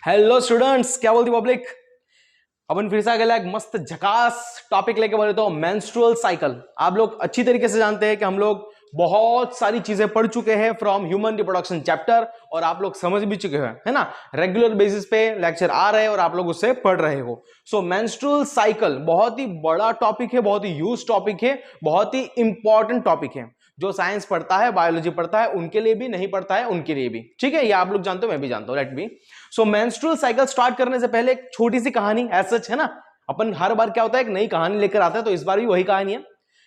Hello students, क्या बोलती public. अपन फिर से आ गया एक मस्त झकास टॉपिक लेके बोले तो मेंस्ट्रुअल साइकिल। आप लोग अच्छी तरीके से जानते हैं कि हम लोग बहुत सारी चीजें पढ़ चुके हैं फ्रॉम ह्यूमन रिप्रोडक्शन चैप्टर, और आप लोग समझ भी चुके हैं, है ना। रेगुलर बेसिस पे लेक्चर आ रहे हैं और आप लोग उससे पढ़ रहे हो। सो मेंस्ट्रुअल साइकिल बहुत ही बड़ा टॉपिक है, बहुत ही यूज टॉपिक है, बहुत ही इंपॉर्टेंट टॉपिक है। जो साइंस पढ़ता है, बायोलॉजी पढ़ता है, उनके लिए भी, नहीं पढ़ता है उनके लिए भी, ठीक है। ये आप लोग जानते हो, मैं भी जानता हूं, लेट बी। सो मेंस्ट्रुअल साइकिल स्टार्ट करने से पहले एक छोटी सी कहानी एज सच, है ना। अपन हर बार क्या होता है, एक नई कहानी लेकर आता है, तो इस बार भी वही कहानी है।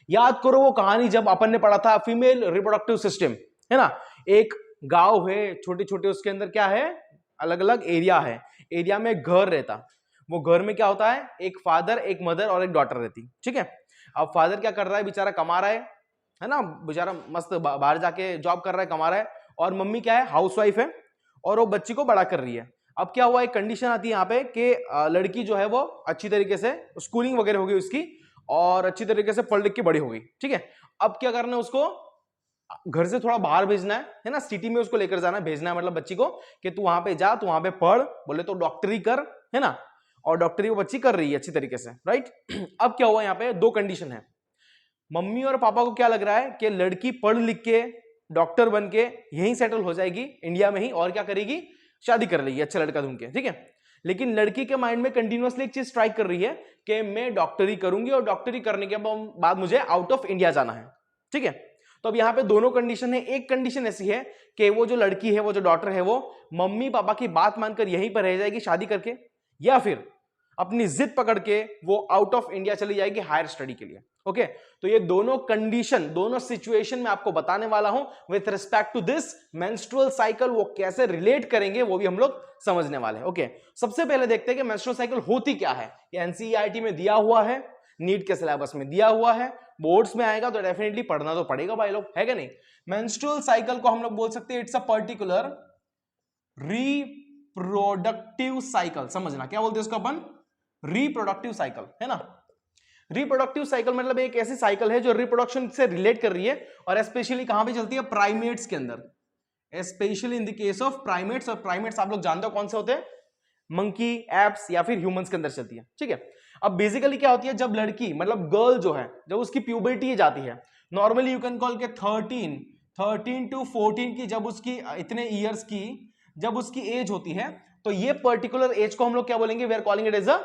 याद करो वो कहानी जब अपन ने पढ़ा था फीमेल रिप्रोडक्टिव सिस्टम, है ना। एक गांव है, छोटे छोटे, उसके अंदर क्या है, अलग अलग एरिया है। एरिया में घर रहता, वो घर में क्या होता है, एक फादर, एक मदर और एक डॉटर रहती, ठीक है। अब फादर क्या कर रहा है, बेचारा कमा रहा है ना, बेचारा मस्त बाहर जाके जॉब कर रहा है, कमा रहा है। और मम्मी क्या है, हाउसवाइफ है, और वो बच्ची को बड़ा कर रही है। अब क्या हुआ, एक कंडीशन आती है यहाँ पे कि लड़की जो है वो अच्छी तरीके से स्कूलिंग वगैरह हो गई उसकी, और अच्छी तरीके से पढ़ लिख के बड़ी हो गई, ठीक है। अब क्या करना है, उसको घर से थोड़ा बाहर भेजना है ना, सिटी में उसको लेकर जाना है, भेजना है मतलब बच्ची को कि तू वहां पे जा, तू वहां पे पढ़, बोले तो डॉक्टरी कर, है ना। और डॉक्टरी वो बच्ची कर रही है अच्छी तरीके से, राइट। अब क्या हुआ, यहाँ पे दो कंडीशन है। मम्मी और पापा को क्या लग रहा है कि लड़की पढ़ लिख के डॉक्टर बन के यहीं सेटल हो जाएगी इंडिया में ही, और क्या करेगी, शादी कर लेगी अच्छा लड़का ढूंढ के, ठीक है। लेकिन लड़की के माइंड में कंटिन्यूअसली एक चीज स्ट्राइक कर रही है कि मैं डॉक्टरी करूंगी, और डॉक्टरी करने के बाद मुझे आउट ऑफ इंडिया जाना है, ठीक है। तो अब यहाँ पे दोनों कंडीशन है। एक कंडीशन ऐसी है कि वो जो लड़की है, वो जो डॉटर है, वो मम्मी पापा की बात मानकर यहीं पर रह जाएगी शादी करके, या फिर अपनी जिद पकड़ के वो आउट ऑफ इंडिया चली जाएगी हायर स्टडी के लिए। ओके, तो ये दोनों कंडीशन, दोनों सिचुएशन में आपको बताने वाला हूं with respect to this menstrual cycle. वो कैसे रिलेट करेंगे वो भी हम लोग समझने वाले हैं। ओके, सबसे पहले देखते हैं कि मेंस्ट्रुअल साइकिल होती क्या है। ये एनसीईआरटी में दिया हुआ है, नीट के सिलेबस में दिया हुआ है, बोर्ड्स में आएगा तो डेफिनेटली पढ़ना तो पड़ेगा भाई लोग, है क्या नहीं। मेंस्ट्रुअल साइकिल को हम लोग बोल सकते हैं it's a particular reproductive cycle. समझना क्या बोलते हैं इसको अपन, रिप्रोडक्टिव साइकिल, है ना। रिप्रोडक्टिव साइकिल मतलब एक ऐसी साइकिल है जो रिप्रोडक्शन से रिलेट कर रही है, और स्पेशली कहां पे चलती है, प्राइमेट्स के अंदर, specially in the case of primates. और प्राइमेट्स आप लोग जानते हो कौन से होते हैं, मंकी, एप्स या फिर ह्यूमंस के अंदर चलती है, ठीक है। अब बेसिकली क्या होती है, जब लड़की मतलब गर्ल जो है, जब उसकी प्यूबर्टी जाती है, नॉर्मली यू कैन कॉल के 13 टू 14 की, जब उसकी इतने ईयर्स की जब उसकी एज होती है, तो ये पर्टिकुलर एज को हम लोग क्या बोलेंगे, we are calling it as a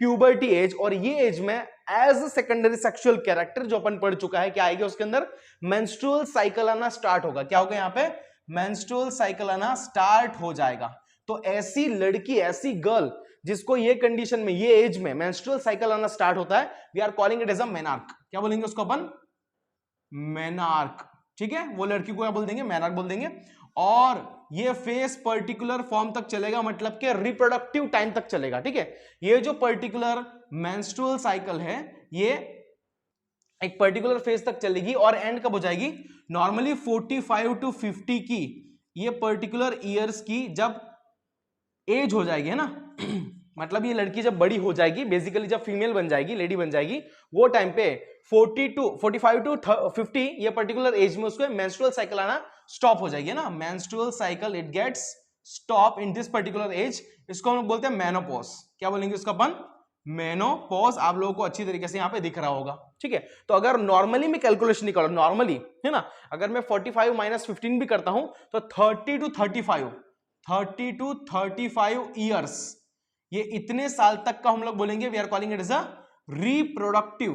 puberty age. और ये एज में as a secondary sexual character जो अपन पढ़ चुका है, क्या आएगी उसके अंदर, मेंस्ट्रुअल साइकिल आना स्टार्ट होगा। क्या होगा यहाँ पे, मेंस्ट्रुअल साइकिल आना स्टार्ट हो जाएगा। तो ऐसी लड़की, ऐसी गर्ल जिसको ये कंडीशन में, ये एज में मेंस्ट्रुअल साइकिल आना स्टार्ट होता है, we are calling it as a menarche. क्या बोलेंगे उसको अपन, मेनार्क, ठीक है। वो लड़की को क्या बोल देंगे, मेनार्क बोल देंगे। और ये फेस पर्टिकुलर फॉर्म तक चलेगा, मतलब कि रिप्रोडक्टिव टाइम तक चलेगा, ठीक है। ये जो पर्टिकुलर मेंस्ट्रुअल साइकिल है, ये एक पर्टिकुलर फेज तक चलेगी, और एंड कब हो जाएगी, नॉर्मली 45 टू 50 की, ये पर्टिकुलर ईयर्स की जब एज हो जाएगी, है ना। मतलब ये लड़की जब बड़ी हो जाएगी, बेसिकली जब फीमेल बन जाएगी, लेडी बन जाएगी, वो टाइम पे 45 टू 50 ये पर्टिकुलर एज में उसको मेंस्ट्रुअल साइकिल आना स्टॉप हो जाएगी, है ना। Menstrual cycle it gets stop in this particular age. इसको हम बोलते हैं मेनोपॉज। क्या बोलेंगे इसका अपन, मेनोपॉज। आप लोगों को अच्छी तरीके से यहाँ पे दिख रहा होगा, ठीक है। तो अगर नॉर्मली में कैलकुलेशन निकालो, नॉर्मली, है ना, अगर मैं 45 माइनस 15 भी करता हूं, तो 30 टू 35 ईयर्स, ये इतने साल तक का हम लोग बोलेंगे, we are calling it as a reproductive,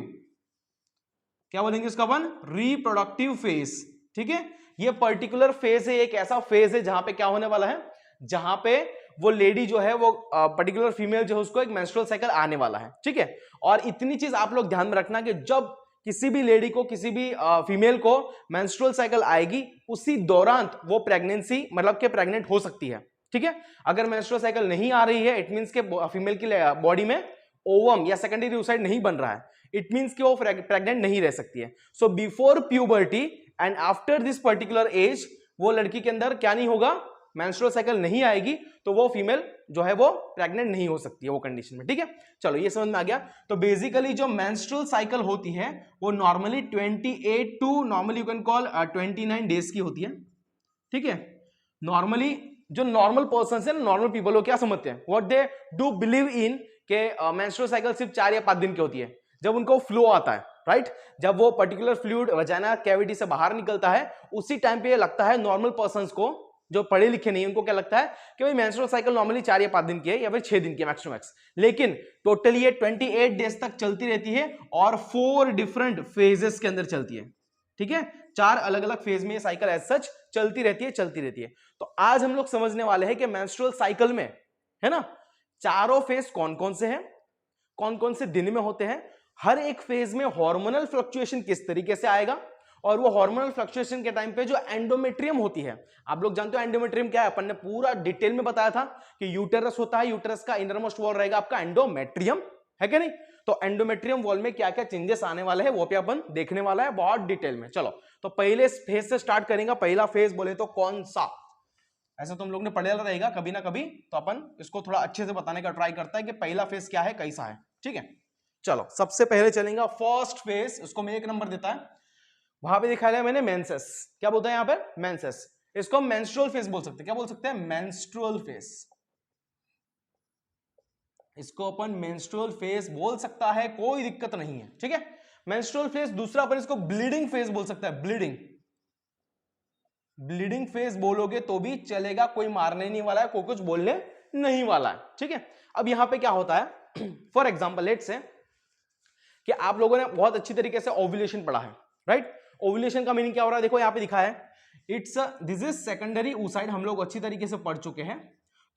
क्या बोलेंगे इसका अपन, रिप्रोडक्टिव फेज, ठीक है। ये पर्टिकुलर फेज है, एक ऐसा फेज है जहां पे क्या होने वाला है, जहां पे वो लेडी जो है, वो पर्टिकुलर फीमेल जो है, उसको एक मेंस्ट्रुअल साइकिल आने वाला है, ठीक है। और इतनी चीज आप लोग ध्यान में रखना कि जब किसी भी लेडी को, किसी भी फीमेल को मेंस्ट्रुअल साइकिल आएगी, उसी दौरान वो प्रेगनेंसी, मतलब कि प्रेग्नेंट हो सकती है, ठीक है। अगर मेंस्ट्रुअल साइकिल नहीं आ रही है, इट मींस के फीमेल की बॉडी में ओवम या सेकेंडरी oocyte नहीं बन रहा है, इट मींस कि वो प्रेग्नेंट नहीं रह सकती है। So before puberty and after this particular as, वो लड़की के अंदर क्या नहीं होगा, मेंस्ट्रुअल साइकिल नहीं आएगी, तो वो फीमेल जो है वो प्रेग्नेंट नहीं हो सकती है वो कंडीशन में, ठीक है। चलो ये समझ में आ गया। तो बेसिकली जो मेंस्ट्रुअल साइकिल होती है, वो normally 28 two, normally you can call 29 days की होती है, ठीक है। नॉर्मली जो नॉर्मल पर्सन है, नॉर्मल पीपल, वो क्या समझते हैं, what they do believe in के मेंस्ट्रुअल साइकिल सिर्फ 4 या 5 दिन की होती है। जब उनको फ्लो आता है, राइट, जब वो पर्टिकुलर फ्लूइड वजाइना कैविटी से बाहर निकलता है, उसी टाइम पे ये लगता है नॉर्मल पर्संस को, जो पढ़े लिखे नहीं, उनको क्या लगता है कि भाई मेंस्ट्रुअल साइकिल नॉर्मली 4 या 5 दिन की है या फिर 6 दिन की मैक्स टू मैक्स। लेकिन टोटली ये 28 डेज तक चलती रहती है और 4 डिफरेंट फेजेस के अंदर चलती है। ठीक है, 4 अलग अलग फेज में ये साइकिल एज सच चलती रहती है। तो आज हम लोग समझने वाले हैं कि मेंस्ट्रुअल साइकिल में, है ना, चारों फेज कौन कौन से हैं, कौन कौन से दिन में होते हैं, हर एक फेज में हार्मोनल फ्लक्चुएशन किस तरीके से आएगा, और वो हार्मोनल फ्लक्चुएशन के टाइम पे जो एंडोमेट्रियम होती है, आप लोग जानते हो एंडोमेट्रियम क्या है, अपन ने पूरा डिटेल में बताया था कि यूटेरस होता है, यूटेरस का इनरमोस्ट वॉल रहेगा आपका एंडोमेट्रियम, है क्या नहीं। तो एंडोमेट्रियम वॉल में क्या क्या चेंजेस आने वाले हैं वो भी अपन देखने वाला है बहुत डिटेल में। चलो तो पहले फेज से स्टार्ट करेंगे। पहला फेज बोले तो कौन सा, ऐसा तुम लोग ने पढ़ा रहेगा कभी ना कभी, तो अपन इसको थोड़ा अच्छे से बताने का ट्राई करता है कि पहला फेज क्या है, कैसा है। ठीक है, चलो सबसे पहले चलेंगे फर्स्ट फेज, इसको मैं 1 नंबर देता है, वहां पे दिखाया गया मैंने मेंसेस, क्या बोलता है यहाँ पे मेंसेस, इसको हम मेंस्ट्रुअल फेज बोल सकते हैं। क्या बोल सकते हैं, मेंस्ट्रुअल फेज, इसको अपन मेंस्ट्रुअल फेज बोल सकता है, कोई दिक्कत नहीं है। ठीक है, मेंस्ट्रुअल फेज। दूसरा अपन इसको ब्लीडिंग फेज बोल सकता है, ब्लीडिंग फेज बोलोगे तो भी चलेगा, कोई मारने नहीं वाला है, कोई कुछ बोलने नहीं वाला है। ठीक है, अब यहां पे क्या होता है, फॉर एग्जांपल लेट्स से कि आप लोगों ने बहुत अच्छी तरीके से ओव्यूलेशन पढ़ा है, राइट। ओव्यूलेशन का मीनिंग क्या हो रहा है, देखो यहां पे दिखा है, दिस इज सेकेंडरी oocyte, हम लोग अच्छी तरीके से पढ़ चुके हैं।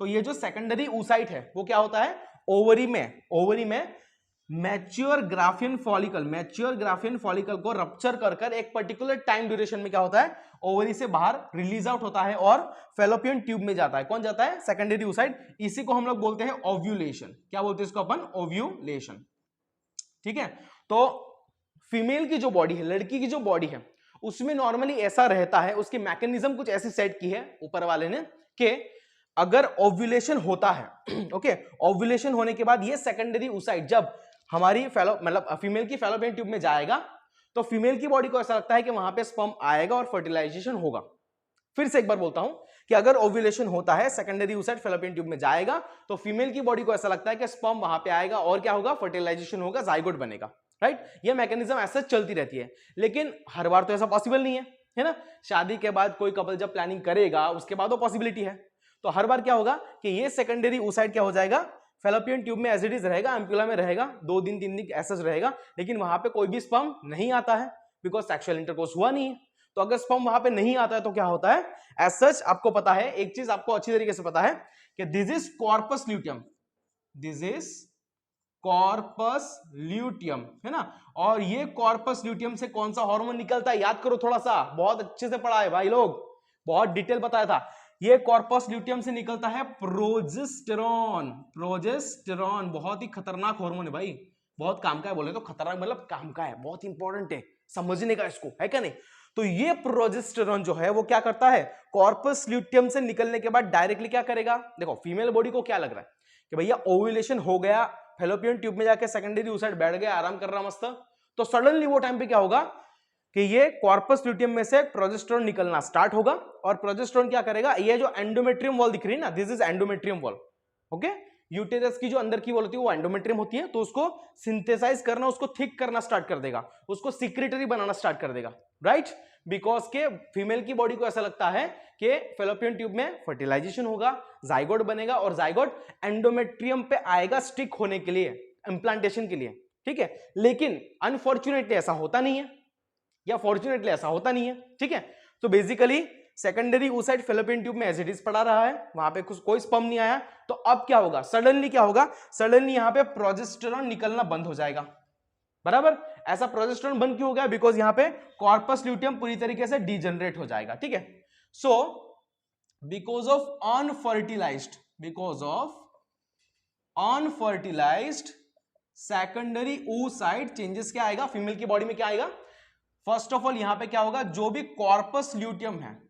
तो ये जो सेकेंडरी oocyte है वो क्या होता है, ओवरी में मैच्योर ग्राफियन फॉलिकल को रप्चर कर एक पर्टिकुलर टाइम ड्यूरेशन में क्या होता है, ओवरी से बाहर रिलीज आउट होता है और फैलोपियन ट्यूब में जाता है। कौन जाता है, सेकेंडरी oocyte। इसी को हम लोग बोलते हैं ओव्यूलेशन। क्या बोलते हैं इसको अपन, ओव्यूलेशन। ठीक है, तो फीमेल की जो बॉडी है, लड़की की जो बॉडी है, उसमें नॉर्मली ऐसा रहता है, उसकी मैकेनिज्म कुछ ऐसी सेट की है ऊपर वाले ने कि अगर ओव्यूलेशन होता है, ओके, ओव्यूलेशन होने के बाद ये सेकेंडरी oocyte जब हमारी मतलब फीमेल की फैलोपियन ट्यूब में जाएगा, तो फीमेल की बॉडी को ऐसा लगता है कि वहां पे स्पर्म आएगा और फर्टिलाइजेशन होगा। फिर से एक बार बोलता हूं कि अगर ओव्यूलेशन होता है, सेकेंडरी oocyte फैलोपियन ट्यूब में जाएगा, तो फीमेल की बॉडी को ऐसा लगता है कि स्पर्म वहां पे आएगा और क्या होगा, फर्टिलाइजेशन होगा, जाइगोट बनेगा, राइट। ये मैकेनिज्म ऐसा चलती रहती है, लेकिन हर बार तो ऐसा पॉसिबल नहीं है ना। शादी के बाद कोई कपल जब प्लानिंग करेगा उसके बाद वो पॉसिबिलिटी है, तो हर बार क्या होगा कि ये सेकेंडरी oocyte क्या हो जाएगा, फैलोपियन ट्यूब में एज इट इज रहेगा, एम्पुला में रहेगा, 2 दिन 3 दिन ऐसा रहेगा, लेकिन वहां पे कोई भी स्पर्म नहीं आता है, बिकॉज सेक्सुअल इंटरकोर्स हुआ नहीं है। तो अगर स्पर्म वहां पे नहीं आता है तो क्या होता है, एज सच आपको पता है, एक चीज आपको अच्छी तरीके से पता है कि this is corpus luteum, this is corpus luteum, है ना। और ये कॉर्पस ल्यूटियम से कौन सा हार्मोन निकलता है, याद करो थोड़ा सा, बहुत अच्छे से पढ़ा है भाई लोग, बहुत डिटेल बताया था। ये कॉर्पस ल्यूटियम से निकलता है प्रोजेस्टेरॉन। प्रोजेस्टेरॉन बहुत ही खतरनाक हार्मोन है भाई, बहुत काम का है, बोले तो खतरनाक मतलब काम का है, बहुत इंपॉर्टेंट है समझने का इसको, है क्या नहीं। तो ये प्रोजेस्टेरॉन जो है वो क्या करता है, कॉर्पस ल्यूटियम से निकलने के बाद डायरेक्टली क्या करेगा, देखो फीमेल बॉडी को क्या लग रहा है कि भैया ओव्यूलेशन हो गया, फैलोपियन ट्यूब में जाके सेकेंडरी oocyte बैठ गया, आराम कर रहा मस्त, तो सडनली वो टाइम पे क्या होगा कि ये कॉर्पस ल्यूटियम में से प्रोजेस्टेरॉन निकलना स्टार्ट होगा, और प्रोजेस्टेरॉन क्या करेगा, ये जो एंडोमेट्रियम वॉल दिख रही है ना, this is endometrium wall, okay. Uterus की जो अंदर की वॉल होती है वो एंडोमेट्रियम होती है, तो उसको सिंथेसाइज करना, उसको थिक करना स्टार्ट कर देगा, उसको सिक्रेटरी बनाना स्टार्ट कर देगा, राइट। बिकॉज के फीमेल की बॉडी को ऐसा लगता है कि फैलोपियन ट्यूब में फर्टिलाइजेशन होगा, जाइगोट बनेगा, और जाइगोट एंडोमेट्रियम पे आएगा स्टिक होने के लिए, इंप्लांटेशन के लिए, ठीक है। लेकिन अनफॉर्चुनेटली ऐसा होता नहीं है, या फॉर्चुनेटली ऐसा होता नहीं है, ठीक है। तो basically secondary oocyte fallopian tube में एज इट इज पड़ा रहा है, वहां पे कोई स्पर्म नहीं आया, तो अब क्या होगा, सडनली क्या होगा, सडनली यहां पे प्रोजेस्टेरॉन निकलना बंद हो जाएगा, बराबर। ऐसा प्रोजेस्टेरॉन बंद क्यों हो गया, बिकॉज यहां पे कॉर्पस ल्यूटियम पूरी तरीके से डीजनरेट हो जाएगा, ठीक है। So because of unfertilised secondary oocyte changes क्या आएगा, फीमेल की बॉडी में क्या आएगा, फर्स्ट ऑफ ऑल यहां पे क्या होगा, जो भी कॉर्पस ल्यूटियम है,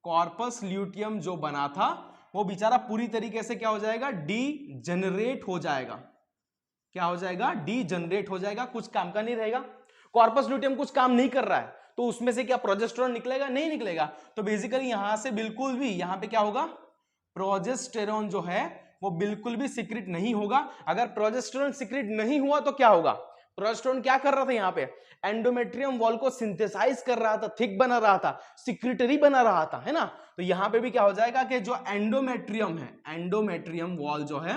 कॉर्पस ल्यूटियम जो बना था वो बेचारा पूरी तरीके से क्या हो जाएगा, डीजनरेट हो जाएगा। क्या हो जाएगा, डीजनरेट हो जाएगा, कुछ काम का नहीं रहेगा। कॉर्पस ल्यूटियम कुछ काम नहीं कर रहा है, तो उसमें से क्या प्रोजेस्टेरॉन निकलेगा? नहीं निकलेगा। तो बेसिकली यहां से बिल्कुल भी यहां पे क्या होगा, प्रोजेस्टेरॉन जो है वो बिल्कुल भी सीक्रेट नहीं होगा। अगर प्रोजेस्टेरॉन सीक्रेट नहीं हुआ तो क्या होगा? प्रोजेस्टेरॉन क्या कर रहा था यहाँ पे? एंडोमेट्रियम वॉल को सिंथेसाइज कर रहा था, थिक बना रहा था, सिक्रेटरी बना रहा था, है ना। तो यहां पे भी क्या हो जाएगा कि जो एंडोमेट्रियम है, एंडोमेट्रियम वॉल जो है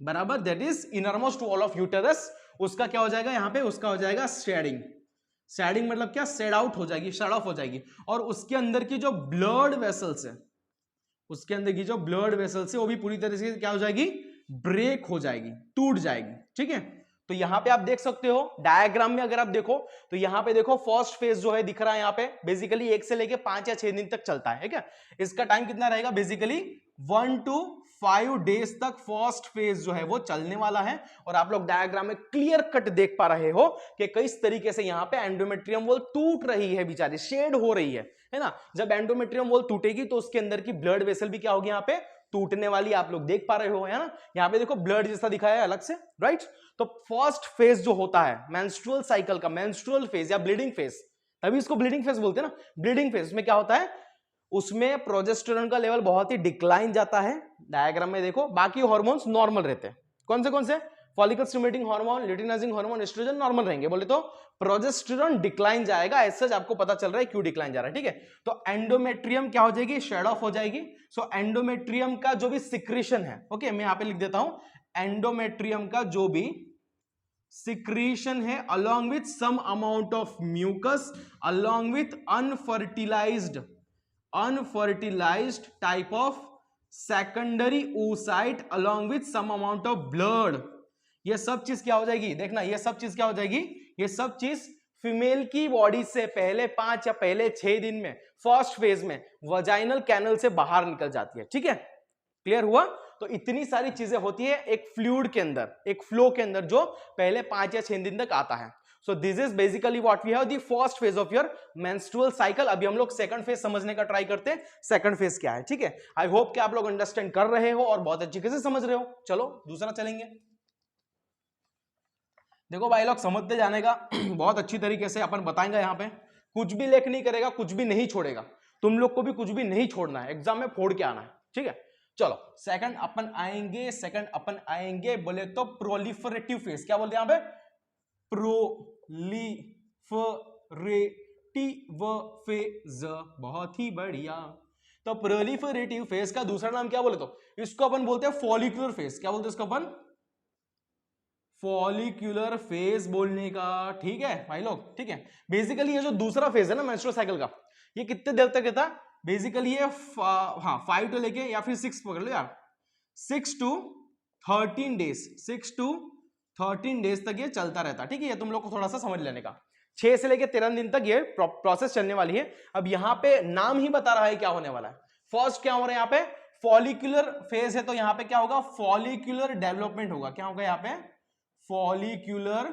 बराबर, that is innermost wall of uterus, उसका क्या हो जाएगा यहाँ पे? उसका हो जाएगा शेडिंग। शेडिंग मतलब क्या? शेड आउट हो जाएगी, शेड ऑफ हो जाएगी। और उसके अंदर की जो ब्लड वेसल्स है, उसके अंदर की जो ब्लड वेसल्स है वो भी पूरी तरह से क्या हो जाएगी? ब्रेक हो जाएगी, टूट जाएगी। ठीक है, तो यहां पे आप देख सकते हो डायग्राम में, अगर आप देखो तो यहां पे देखो फर्स्ट फेज जो है दिख रहा है यहाँ पे, बेसिकली 1 से लेके 5 या 6 दिन तक चलता है क्या? इसका टाइम कितना रहेगा? बेसिकली 1 to 5 डेज तक फर्स्ट फेज जो है वो चलने वाला है। और आप लोग डायग्राम में क्लियर कट देख पा रहे हो कि किस तरीके से यहाँ पे एंडोमेट्रियम वॉल टूट रही है, बेचारी शेड हो रही है ना। जब एंडोमेट्रियम वॉल टूटेगी तो उसके अंदर की ब्लड वेसल भी क्या होगी? यहाँ पे टूटने वाली, आप लोग देख पा रहे हो, है ना। यहाँ पे देखो ब्लड जैसा दिखाया है अलग से, राइट। तो फर्स्ट फेज जो होता है मेंस्ट्रुअल साइकिल का, मेंस्ट्रुअल फेज या ब्लीडिंग फेज, तभी इसको ब्लीडिंग फेज बोलते हैं ना। ब्लीडिंग फेज में क्या होता है? उसमें प्रोजेस्टेरॉन का लेवल बहुत ही डिक्लाइन जाता है। डायग्राम में देखो बाकी हार्मोन्स नॉर्मल रहते हैं। कौन से? Follicle stimulating hormone, luteinizing hormone, estrogen normal रहेंगे। बोले तो प्रोजेस्टेरॉन डिक्लाइन जाएगा। ऐसा आपको पता चल रहा है क्यों डिक्लाइन जा रहा है, ठीक है। तो एंडोमेट्रियम क्या हो जाएगी? शेड ऑफ हो जाएगी। सो एंडोमेट्रियम का जो भी सिक्रीशन है, ओके मैं यहां पे लिख देता हूं, एंडोमेट्रियम का जो भी सिक्रीशन है along with some amount of mucus, along with unfertilized type of secondary oocyte, along with some amount of blood, ये सब चीज क्या हो जाएगी? देखना, ये सब चीज क्या हो जाएगी? ये सब चीज फीमेल की बॉडी से पहले 5 या पहले 6 दिन में फर्स्ट फेज में वजाइनल कैनल से बाहर निकल जाती है। ठीक है, क्लियर हुआ? तो इतनी सारी चीजें होती है एक फ्लूइड के अंदर, एक फ्लो के अंदर, जो पहले 5 या 6 दिन तक आता है। So this is basically what we have the first phase of your menstrual cycle. अभी हम लोग सेकंड फेज समझने का ट्राई करते हैं, सेकंड फेज क्या है। ठीक है, आई होप कि आप लोग अंडरस्टैंड कर रहे हो और बहुत अच्छी से समझ रहे हो। चलो दूसरा चलेंगे। देखो भाई लोग, समझते जाने का बहुत अच्छी तरीके से अपन बताएंगे। यहाँ पे कुछ भी लेख नहीं करेगा, कुछ भी नहीं छोड़ेगा। तुम लोग को भी कुछ भी नहीं छोड़ना है, एग्जाम में फोड़ के आना है। ठीक है, चलो सेकंड अपन आएंगे, बोले तो प्रोलिफरेटिव फेज। क्या बोलते हैं यहाँ पे? प्रोलिफरेटिव फेज, बहुत ही बढ़िया। तो प्रोलिफरेटिव फेज का दूसरा नाम क्या बोले तो? इसको अपन बोलते हैं फॉलिकुलर फेज। क्या बोलते हैं इसको अपन? फॉलिक्यूलर फेज बोलने का। ठीक है भाई लोग, ठीक है। बेसिकली ये जो दूसरा फेज है ना मेंस्ट्रुअल साइकिल का, ये कितने देर तक रहता है? बेसिकली ये 5 to लेके या फिर 6 पकड़ लो यार, 6 to 13 डेज, 6 to 13 डेज तक ये चलता रहता है। ठीक है, ये तुम लोग को थोड़ा सा समझ लेने का। 6 से लेके 13 दिन तक ये प्रोसेस चलने वाली है। अब यहाँ पे नाम ही बता रहा है क्या होने वाला है। फर्स्ट क्या हो रहा है यहाँ पे? फॉलिक्यूलर फेज है, तो यहाँ पे क्या होगा? फॉलिक्यूलर डेवलपमेंट होगा। क्या होगा यहाँ पे? फॉलिक्यूलर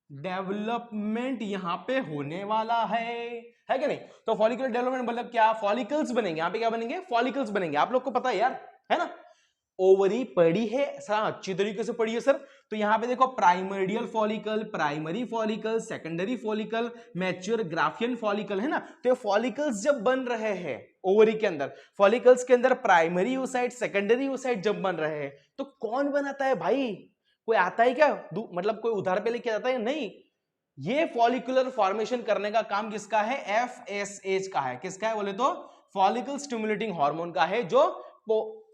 डेवलपमेंट यहां पे होने वाला है कि नहीं? तो फॉलिकुलर डेवलपमेंट मतलब क्या? फॉलिकल्स बनेंगे। यहां पे क्या बनेंगे? फॉलिकल्स बनेंगे। आप लोग को पता है यार, है ना। ओवरी पढ़ी है सर, अच्छी तरीके से पढ़ी है सर। तो यहां पे देखो primordial follicle, primary follicle, secondary follicle, mature Graafian follicle, है ना। तो ये फॉलिकल्स जब बन रहे हैं ओवरी के अंदर, फॉलिकल्स के अंदर प्राइमरी oocyte, सेकेंडरी oocyte जब बन रहे हैं, तो कौन बनाता है भाई? कोई आता है क्या? मतलब कोई उधार पे लेके जाता है? नहीं। ये फॉलिकुलर फॉर्मेशन करने का काम किसका है? FSH का है। किसका है बोले तो? फॉलिकल स्टिमुलेटिंग हार्मोन का है, जो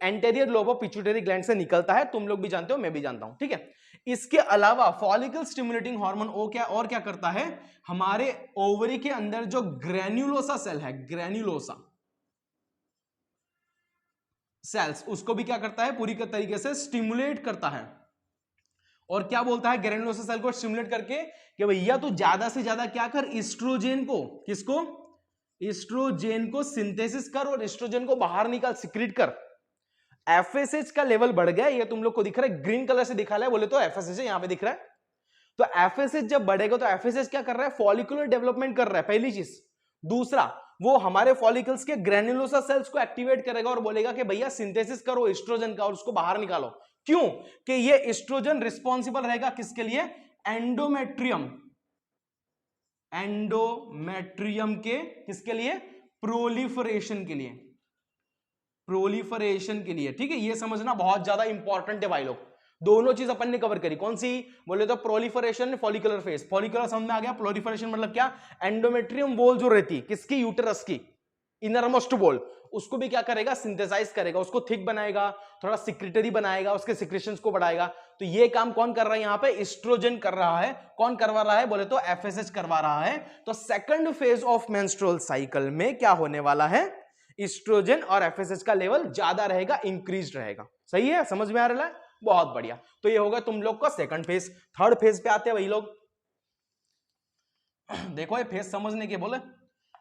anterior lobe of pituitary gland से निकलता है। तुम लोग भी जानते हो, मैं भी जानता हूं। ठीक है, इसके अलावा फॉलिकल स्टिमुलेटिंग हार्मोन और क्या करता है? हमारे ओवरी के अंदर जो ग्रेन्युलोसा सेल है, ग्रेन्युलोसा सेल्स, उसको भी क्या करता है? पूरी तरीके से स्टिमुलेट करता है। और क्या बोलता है ग्रेन्युलोसा सेल को स्टिमुलेट करके कि भैया तू ज्यादा से ज्यादा क्या कर? एस्ट्रोजन को, किसको? एस्ट्रोजन को सिंथेसिस कर और एस्ट्रोजन को बाहर निकाल, सिक्रीट कर। एफएसएच का लेवल बढ़ गया, ये तुम लोग को दिख रहा है, ग्रीन कलर से दिखा रहा है, बोले तो एफएसएच यहां पे दिख रहा है। तो एफएसएच जब बढ़ेगा तो एफएसएच क्या कर रहा है? फॉलिकुलर डेवलपमेंट कर रहा है, पहली चीज। दूसरा, वो हमारे फॉलिकल्स के ग्रेन्युलोसा सेल्स को एक्टिवेट करेगा और बोलेगा कि भैया सिंथेसिस करो एस्ट्रोजन का और उसको बाहर निकालो। क्यों? कि ये एस्ट्रोजन रिस्पॉन्सिबल रहेगा किसके लिए? एंडोमेट्रियम एंडोमेट्रियम के किसके लिए? प्रोलिफरेशन के लिए, प्रोलिफरेशन के लिए। ठीक है, ये समझना बहुत ज्यादा इंपॉर्टेंट है भाई लोग। दोनों चीज अपन ने कवर करी, कौन सी बोले तो प्रोलिफरेशन, फॉलिकुलर फेज। फॉलिकुलर समझ में आ गया, प्रोलिफरेशन मतलब क्या? एंडोमेट्रियम वॉल जो रहती किसकी? यूटेरस की इनरमोस्ट वॉल, उसको भी क्या करेगा? सिंथेसाइज करेगा, उसको थिक बनाएगा, थोड़ा सिक्रेटरी बनाएगा, उसके सिक्रेशंस को बढ़ाएगा। तो ये काम कौन कर रहा है यहाँ पे? एस्ट्रोजन कर रहा है। कौन करवा रहा है बोले तो एफएसएच करवा रहा है। तो second phase of menstrual cycle में क्या होने वाला है? एस्ट्रोजन और एफएसएच का लेवल ज्यादा रहेगा, इंक्रीज रहेगा। सही है, समझ में आ रहा है? बहुत बढ़िया। तो ये होगा तुम लोग का सेकंड फेज। थर्ड फेज पे आते हैं वही लोग। देखो ये फेज समझने के बोले,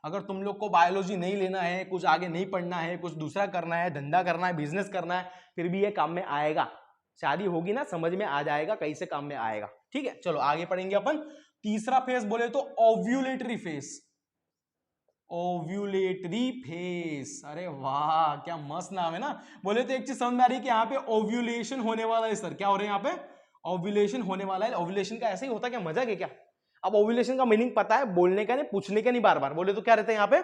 अगर तुम लोग को बायोलॉजी नहीं लेना है, कुछ आगे नहीं पढ़ना है, कुछ दूसरा करना है, धंधा करना है, बिजनेस करना है, फिर भी ये काम में आएगा। शादी होगी ना, समझ में आ जाएगा कैसे काम में आएगा। ठीक है, चलो आगे पढ़ेंगे अपन। तीसरा फेज बोले तो ओव्यूलेटरी फेज। ओव्यूलेटरी फेज, अरे वाह क्या मस्त नाम है ना। बोले तो एक चीज समझ में आ रही है कि यहाँ पे ओव्यूलेशन होने वाला है। सर क्या हो रहा है यहाँ पे? ओव्यूलेशन होने वाला है। ओव्यूलेशन का ऐसे ही होता है क्या? मजाक है क्या? अब ओव्यूलेशन का मीनिंग पता है, बोलने का नहीं, पूछने का नहीं बार बार। बोले तो क्या रहता है यहाँ पे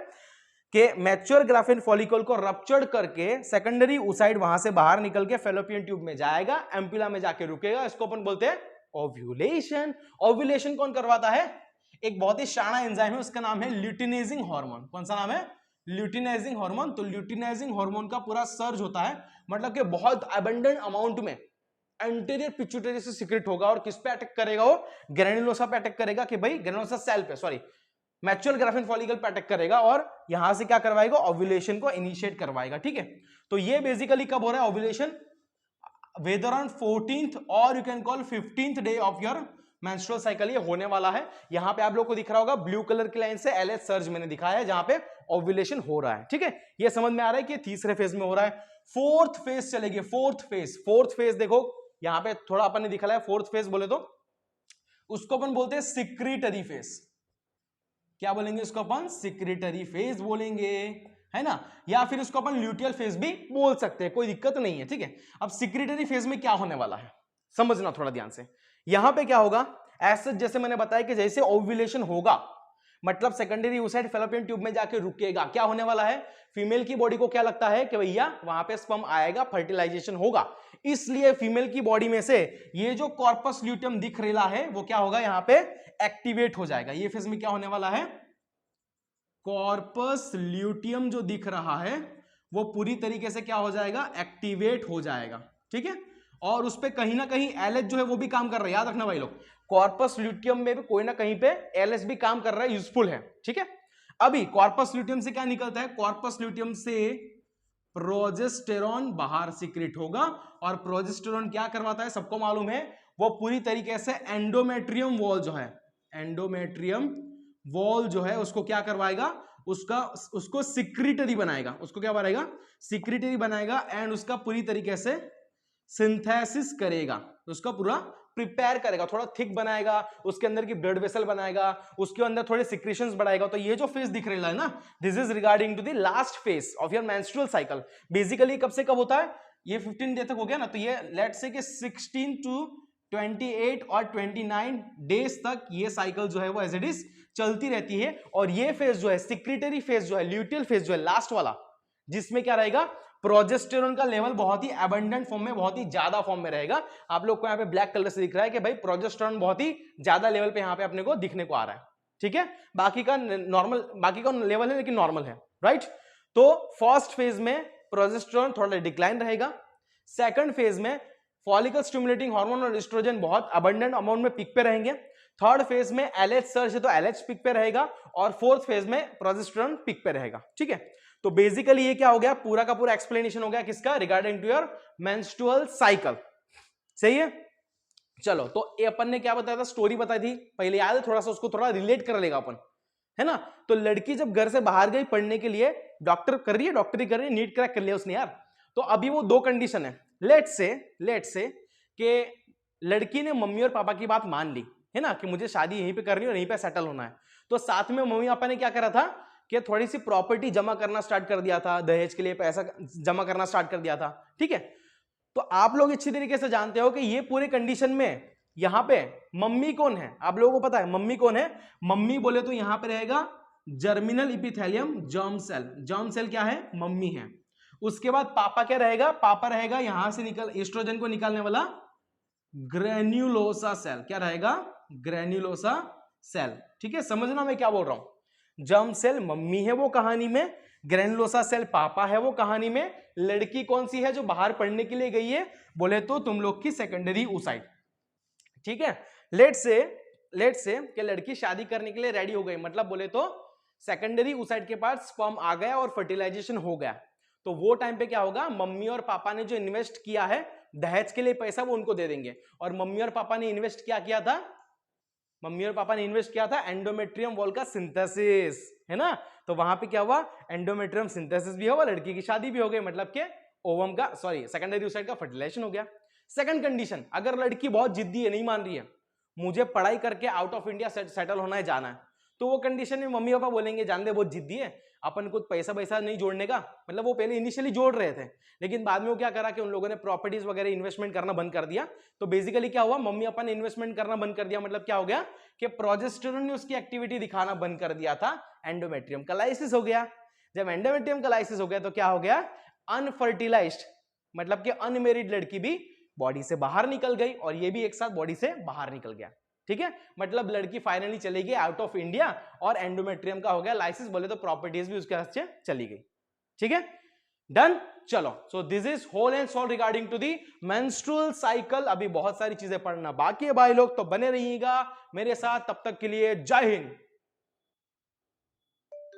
कि मैच्योर ग्राफिन फॉलिकल को रप्चर्ड करके सेकेंडरी oocyte वहां से बाहर निकल के फेलोपियन ट्यूब में जाएगा, एम्पुला में जाके रुकेगा। इसको अपन बोलते हैं ओव्यूलेशन। ओव्यूलेशन कौन करवाता है? एक बहुत ही शाना एंजाइम है, उसका नाम है ल्यूटिनाइजिंग हार्मोन। कौन सा नाम है? Luteinizing hormone. तो ल्यूटिनाइजिंग हार्मोन का पूरा सर्ज होता है, मतलब कि बहुत अबंडेंट अमाउंट में एंटीरियर पिट्यूटरी से सीक्रेट होगा। और किस पे अटैक करेगा वो? ग्रेनुलोसा पे अटैक करेगा कि भाई ग्रेनुलोसा सेल पे, सॉरी मैच्योर ग्राफिन फॉलिकल पे अटैक करेगा और यहां से क्या करवाएगा? ओव्यूलेशन को इनिशिएट करवाएगा। ठीक है, तो ये बेसिकली कब हो रहा है ओव्यूलेशन? वेदर ऑन 14th और you can call 15th day of your menstrual cycle ये होने वाला है। यहां पे आप लोग को दिख रहा होगा ब्लू कलर की लाइन से LH सर्ज मैंने दिखाया है जहां पे ओव्यूलेशन हो रहा है। ठीक है, ये समझ में आ रहा है कि तीसरे फेज में हो रहा है। फोर्थ फेज चलेगी, फोर्थ फेज देखो यहां पे थोड़ा अपन ने दिखा है। फोर्थ फेज बोले तो उसको अपन बोलते हैं सिक्रेटरी फेज। क्या बोलेंगे उसको अपन? सिक्रेटरी फेज बोलेंगे, है ना, या फिर उसको अपन ल्यूटियल फेज भी बोल सकते हैं, कोई दिक्कत नहीं है। ठीक है, अब सिक्रेटरी फेज में क्या होने वाला है समझना थोड़ा ध्यान से। यहां पे क्या होगा? ऐसे जैसे मैंने बताया कि जैसे ओव्यूलेशन होगा मतलब सेकेंडरी oocyte फेलोपियन ट्यूब में जाके रुकेगा, क्या होने वाला है? फीमेल की बॉडी को क्या लगता है कि भैया वहां पे स्पर्म आएगा, फर्टिलाइजेशन होगा। इसलिए फीमेल की बॉडी में से ये जो कॉर्पस ल्यूटियम दिख रहा है वो क्या होगा? यहाँ पे एक्टिवेट हो जाएगा। ये फेज में क्या होने वाला है? कॉर्पस ल्यूटियम जो दिख रहा है वो पूरी तरीके से क्या हो जाएगा? एक्टिवेट हो जाएगा। ठीक है, और उस पे कहीं ना कहीं LH जो है वो भी काम कर रहा है। याद रखना भाई लोग, कॉर्पस ल्यूटियम में भी कोई ना कहीं पे LH भी काम कर रहा है, यूजफुल है। ठीक है, अभी कॉर्पस ल्यूटियम से क्या निकलता है? कॉर्पस ल्यूटियम से प्रोजेस्टेरॉन बाहर सीक्रेट होगा और प्रोजेस्टेरॉन क्या करवाता है? सबको मालूम है, वो पूरी तरीके से एंडोमेट्रियम वॉल जो है, एंडोमेट्रियम वॉल जो है उसको क्या करवाएगा? उसको सिक्रेटरी बनाएगा। उसको क्या बनाएगा? सिक्रेटरी बनाएगा एंड उसका पूरी तरीके से सिंथेसिस करेगा, उसका पूरा प्रिपेयर करेगा, थोड़ा थिक बनाएगा, उसके अंदर की ब्लड वेसल बनाएगा, उसके अंदर थोड़े सिक्रेशंस बढ़ाएगा। तो ये जो फेज दिख रहा है ना, this is regarding to the last phase of your menstrual cycle. Basically कब से कब होता है? ये 15 डे तक हो गया ना, तो ये लेट्स से कि 16 to 28 और 29 डेज तक ये साइकिल जो है वो एज इट इज चलती रहती है। और ये फेज जो है सिक्रेटरी फेज जो है, ल्यूटियल फेज जो है लास्ट वाला, जिसमें क्या रहेगा? प्रोजेस्टेरोन का लेवल बहुत ही अबंडेंट फॉर्म में, बहुत ही ज्यादा फॉर्म में रहेगा। आप लोग को यहाँ पे ब्लैक कलर से दिख रहा है कि भाई प्रोजेस्टेरोन बहुत ही ज्यादा लेवल पे यहाँ पे अपने को दिखने को आ रहा है। ठीक है, बाकी का नॉर्मल, बाकी का लेवल है लेकिन नॉर्मल है, राइट। तो फर्स्ट फेज में प्रोजेस्टेरोन थोड़ा डिक्लाइन रहेगा। सेकंड फेज में फॉलिकल स्टिमुलेटिंग हार्मोन और एस्ट्रोजन बहुत अबंडेंट अमाउंट में पिक पे रहेंगे। थर्ड फेज में LH सर्ज है तो LH पिक पे रहेगा और फोर्थ फेज में प्रोजेस्टेरोन पिक पे रहेगा। ठीक है, तो बेसिकली ये क्या हो गया? पूरा का पूरा एक्सप्लेनेशन हो गया किसका? Regarding to your menstrual cycle. सही है, चलो तो ये अपन ने क्या बताया था? स्टोरी बताई थी पहले, याद है? थोड़ा सा उसको थोड़ा रिलेट कर लेगा अपन, है ना। तो लड़की जब घर से बाहर गई पढ़ने के लिए, डॉक्टरी कर रही है, नीट क्रैक कर लिया उसने यार। तो अभी वो दो कंडीशन है, लेट्स से कि लड़की ने मम्मी और पापा की बात मान ली, है ना, कि मुझे शादी यहीं पे करनी है और यहीं पे सेटल होना है। तो साथ में मम्मी पापा ने क्या करा था कि थोड़ी सी प्रॉपर्टी जमा करना स्टार्ट कर दिया था, दहेज के लिए पैसा जमा करना स्टार्ट कर दिया था। ठीक है, तो आप लोग अच्छी तरीके से जानते हो कि ये पूरे कंडीशन में यहां पे मम्मी कौन है आप लोगों को पता है? मम्मी कौन है? मम्मी बोले तो यहां पे रहेगा germinal epithelium, germ cell. Germ cell क्या है? मम्मी है। उसके बाद पापा क्या रहेगा? पापा रहेगा यहां से निकल एस्ट्रोजन को निकालने वाला ग्रेन्युलोसा सेल। क्या रहेगा? Granulosa cell. ठीक है, समझना मैं क्या बोल रहा हूं। जर्म सेल मम्मी है वो कहानी में, ग्रेन्युलोसा सेल पापा है वो कहानी में। लड़की कौन सी है जो बाहर पढ़ने के लिए गई है? बोले तो तुम लोग की सेकेंडरी oocyte। ठीक है, लेट से कि लड़की शादी करने के लिए रेडी हो गई, मतलब बोले तो सेकेंडरी oocyte के पास स्पर्म आ गया और फर्टिलाइजेशन हो गया। तो वो टाइम पे क्या होगा? मम्मी और पापा ने जो इन्वेस्ट किया है दहेज के लिए पैसा, वो उनको दे देंगे। और मम्मी और पापा ने इन्वेस्ट क्या किया था? मम्मी और पापा ने इन्वेस्ट किया था एंडोमेट्रियम वॉल का सिंथेसिस, है ना? तो वहां पे क्या हुआ? एंडोमेट्रियम सिंथेसिस भी हुआ, लड़की की शादी भी हो गई, मतलब के ओवम का सेकेंडरी oocyte का फर्टिलाइजेशन हो गया। सेकंड कंडीशन, अगर लड़की बहुत जिद्दी है, नहीं मान रही है, मुझे पढ़ाई करके आउट ऑफ इंडिया सेटल होना है, जाना है, तो वो कंडीशन में मम्मी पापा बोलेंगे जान दे बहुत जिद्दी है, अपन को पैसा पैसा नहीं जोड़ने का। मतलब वो पहले इनिशियली जोड़ रहे थे, लेकिन बाद में वो क्या करा कि उन लोगों ने प्रॉपर्टीज वगैरह इन्वेस्टमेंट करना बंद कर दिया। तो बेसिकली क्या हुआ? मम्मी पापा ने इन्वेस्टमेंट करना बंद कर दिया, मतलब क्या हो गया कि प्रोजेस्टेरोन ने उसकी एक्टिविटी दिखाना बंद कर दिया था, एंडोमेट्रियम का लाइसिस हो गया। जब एंडोमेट्रियम का लाइसिस हो गया तो क्या हो गया? अनफर्टिलाइज्ड, मतलब कि अनमेरिड लड़की भी बॉडी से बाहर निकल गई और ये भी एक साथ बॉडी से बाहर निकल गया। ठीक है, मतलब लड़की फाइनली चली गई आउट ऑफ इंडिया और एंडोमेट्रियम का हो गया लाइसिस, बोले तो प्रॉपर्टीज भी उसके हाथ से चली गई। ठीक है, डन। चलो, so this is whole and soul regarding to the menstrual cycle. अभी बहुत सारी चीजें पढ़ना बाकी है भाई लोग, तो बने रहिएगा मेरे साथ। तब तक के लिए जय हिंद।